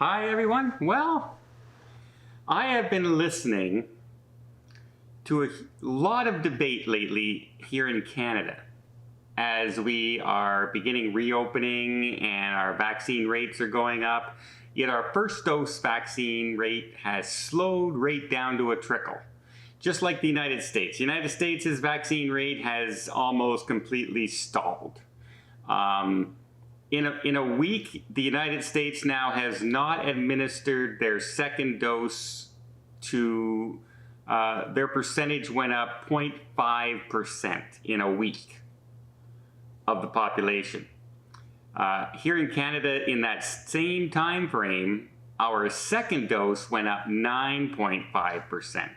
Hi everyone. Well, I have been listening to a lot of debate lately here in Canada as we are beginning reopening and our vaccine rates are going up, yet our first dose vaccine rate has slowed right down to a trickle. Just like the United States. The United States' vaccine rate has almost completely stalled. In a week, the United States now has not administered their second dose to, their percentage went up 0.5% in a week of the population. Here in Canada, in that same time frame, our second dose went up 9.5%.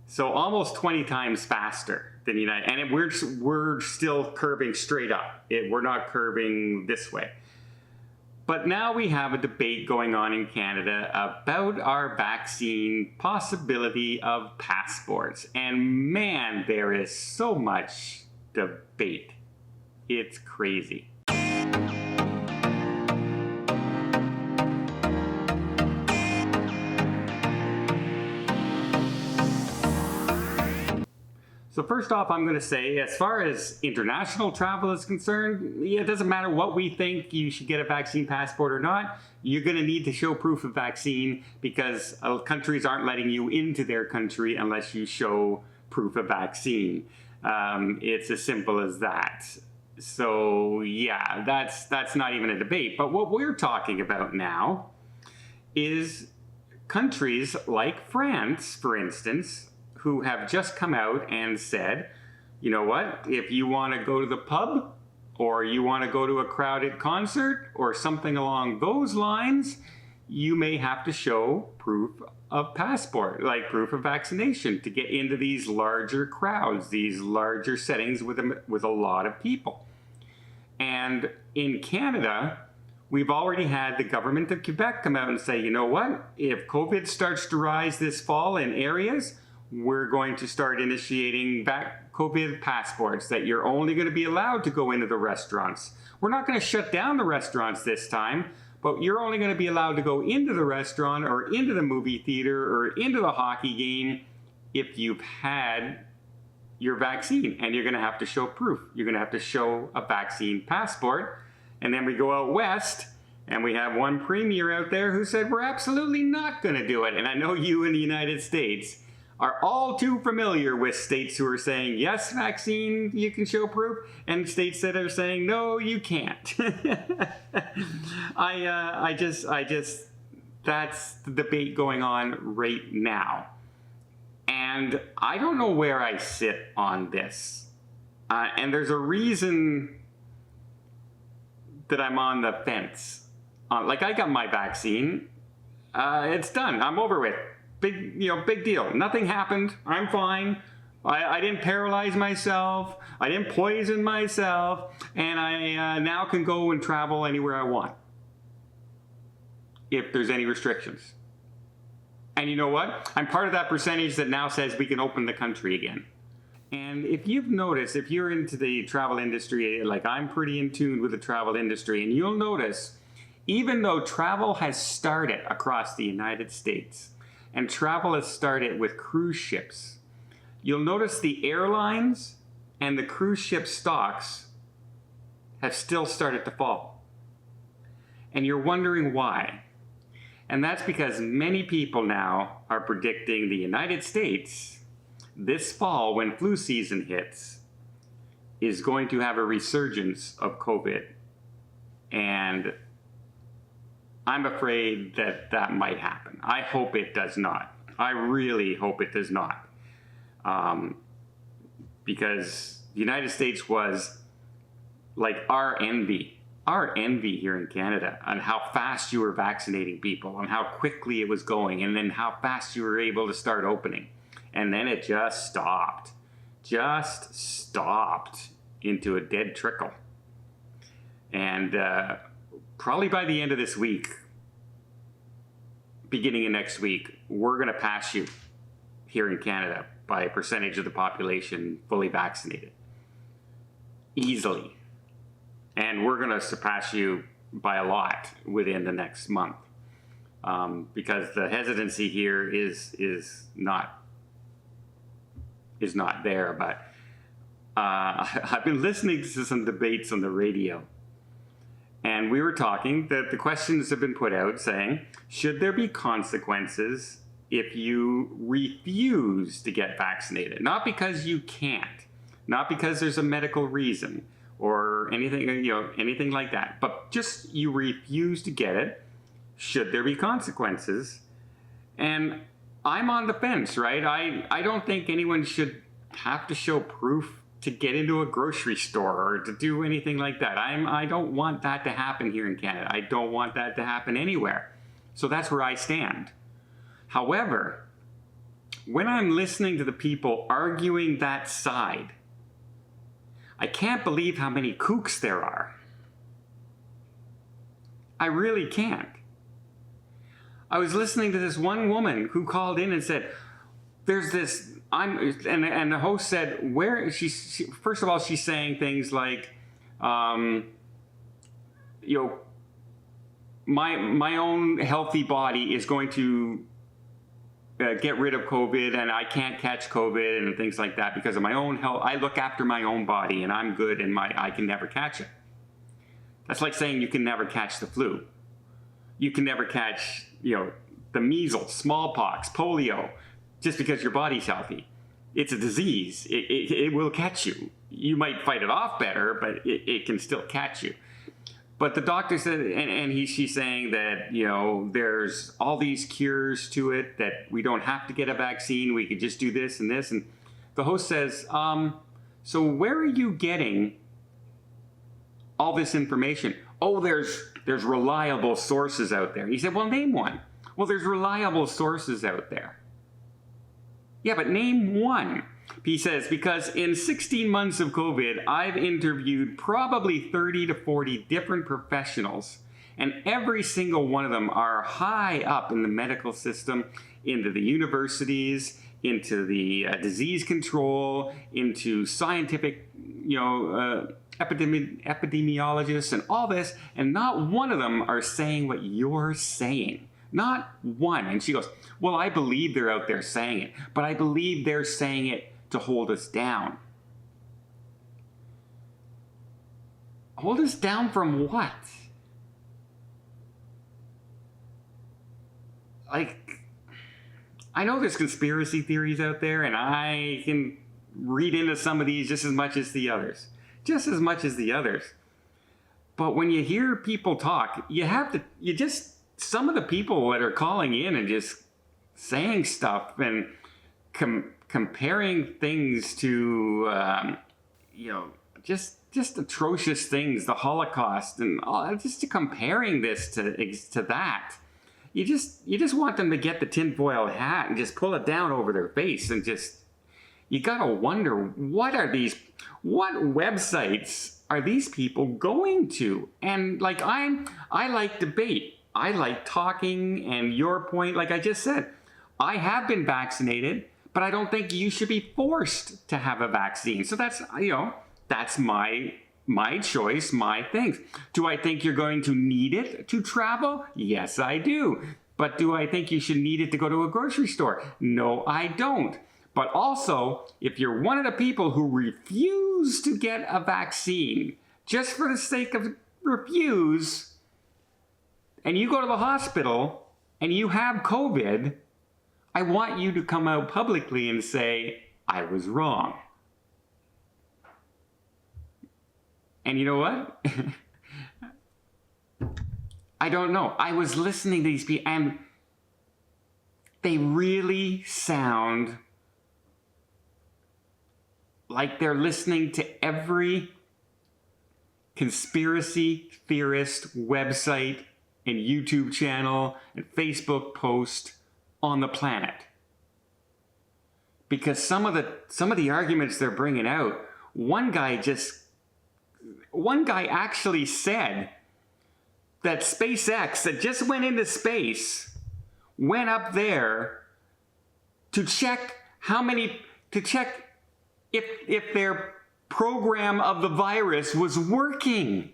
So almost 20 times faster than the United, and we're still curving straight up. We're not curving this way. But now we have a debate going on in Canada about our vaccine possibility of passports. And man, there is so much debate. It's crazy. So first off, I'm going to say, as far as international travel is concerned, it doesn't matter what we think you should get a vaccine passport or not. You're going to need to show proof of vaccine because countries aren't letting you into their country unless you show proof of vaccine. It's as simple as that. So yeah, that's not even a debate. But what we're talking about now is countries like France, for instance, who have just come out and said, you know what, if you want to go to the pub or you want to go to a crowded concert or something along those lines, you may have to show proof of passport, like proof of vaccination, to get into these larger crowds, these larger settings with a lot of people. And in Canada, we've already had the government of Quebec come out and say, you know what, if COVID starts to rise this fall in areas, we're going to start initiating COVID passports that you're only going to be allowed to go into the restaurants. We're not going to shut down the restaurants this time, but you're only going to be allowed to go into the restaurant or into the movie theater or into the hockey game if you've had your vaccine, and you're going to have to show proof. You're going to have to show a vaccine passport. And then we go out west, and we have one premier out there who said we're absolutely not going to do it. And I know you in the United States are all too familiar with states who are saying, yes, vaccine, you can show proof, and states that are saying, no, you can't. That's the debate going on right now. And I don't know where I sit on this. And there's a reason that I'm on the fence. Like, I got my vaccine. It's done. I'm over with. Big deal. Nothing happened. I'm fine. I didn't paralyze myself. I didn't poison myself. And I now can go and travel anywhere I want, if there's any restrictions. And you know what? I'm part of that percentage that now says we can open the country again. And if you've noticed, if you're into the travel industry, like I'm pretty in tune with the travel industry, and you'll notice, even though travel has started across the United States, and travel has started with cruise ships, you'll notice the airlines and the cruise ship stocks have still started to fall. And you're wondering why. And that's because many people now are predicting the United States this fall, when flu season hits, is going to have a resurgence of COVID. And I'm afraid that that might happen. I hope it does not. I really hope it does not. Because the United States was like our envy here in Canada on how fast you were vaccinating people, on how quickly it was going, and then how fast you were able to start opening. And then it just stopped into a dead trickle. And probably by the end of this week, beginning of next week, we're going to pass you here in Canada by a percentage of the population fully vaccinated. Easily. And we're going to surpass you by a lot within the next month. because the hesitancy here is not there. But I've been listening to some debates on the radio, and we were talking that the questions have been put out saying, should there be consequences if you refuse to get vaccinated? Not because you can't, not because there's a medical reason or anything, anything like that, but just you refuse to get it. Should there be consequences? And I'm on the fence, right? I don't think anyone should have to show proof to get into a grocery store or to do anything like that. I don't want that to happen here in Canada. I don't want that to happen anywhere. So that's where I stand. However, when I'm listening to the people arguing that side, I can't believe how many kooks there are. I really can't. I was listening to this one woman who called in and said, there's this, and the host said, where first of all, she's saying things like, my own healthy body is going to get rid of COVID, and I can't catch COVID and things like that because of my own health. I look after my own body and I'm good, and I can never catch it. That's like saying you can never catch the flu. You can never catch, the measles, smallpox, polio, just because your body's healthy. It's a disease. It will catch you. You might fight it off better, but it can still catch you. But the doctor said, and she's saying that, there's all these cures to it, that we don't have to get a vaccine. We could just do this and this. And the host says, so where are you getting all this information? Oh, there's reliable sources out there. He said, well, name one. Well, there's reliable sources out there. Yeah, but name one. He says, because in 16 months of COVID, I've interviewed probably 30 to 40 different professionals, and every single one of them are high up in the medical system, into the universities, into the disease control, into scientific, epidemiologists and all this, and not one of them are saying what you're saying. Not one. And she goes, well, I believe they're out there saying it, but I believe they're saying it to hold us down. Hold us down from what? Like, I know there's conspiracy theories out there, and I can read into some of these just as much as the others. But when you hear people talk, some of the people that are calling in and just saying stuff and comparing things to, just atrocious things, the Holocaust, and all, just comparing this to that. You just want them to get the tinfoil hat and just pull it down over their face, and you gotta wonder, what websites are these people going to? And like, I like debate. I like talking, and your point, like I just said, I have been vaccinated, but I don't think you should be forced to have a vaccine. So that's, that's my choice, my things. Do I think you're going to need it to travel? Yes, I do. But do I think you should need it to go to a grocery store? No, I don't. But also, if you're one of the people who refuse to get a vaccine, just for the sake of refuse, and you go to the hospital and you have COVID, I want you to come out publicly and say, I was wrong. And you know what? I don't know. I was listening to these people, and they really sound like they're listening to every conspiracy theorist website and YouTube channel and Facebook post on the planet. Because some of the arguments they're bringing out, one guy actually said that SpaceX, that just went into space, went up there to check if their program of the virus was working.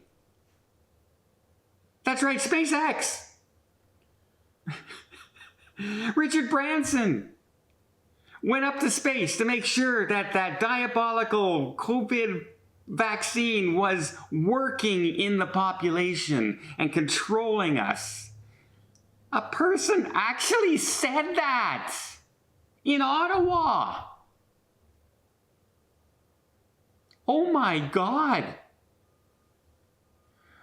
That's right, SpaceX. Richard Branson went up to space to make sure that that diabolical COVID vaccine was working in the population and controlling us. A person actually said that in Ottawa. Oh my God.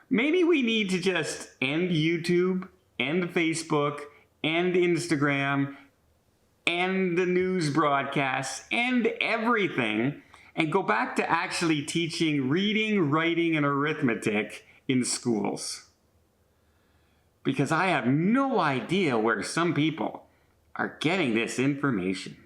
Maybe we need to just end YouTube, end Facebook, end Instagram, end the news broadcasts, end everything, and go back to actually teaching reading, writing, and arithmetic in schools. Because I have no idea where some people are getting this information.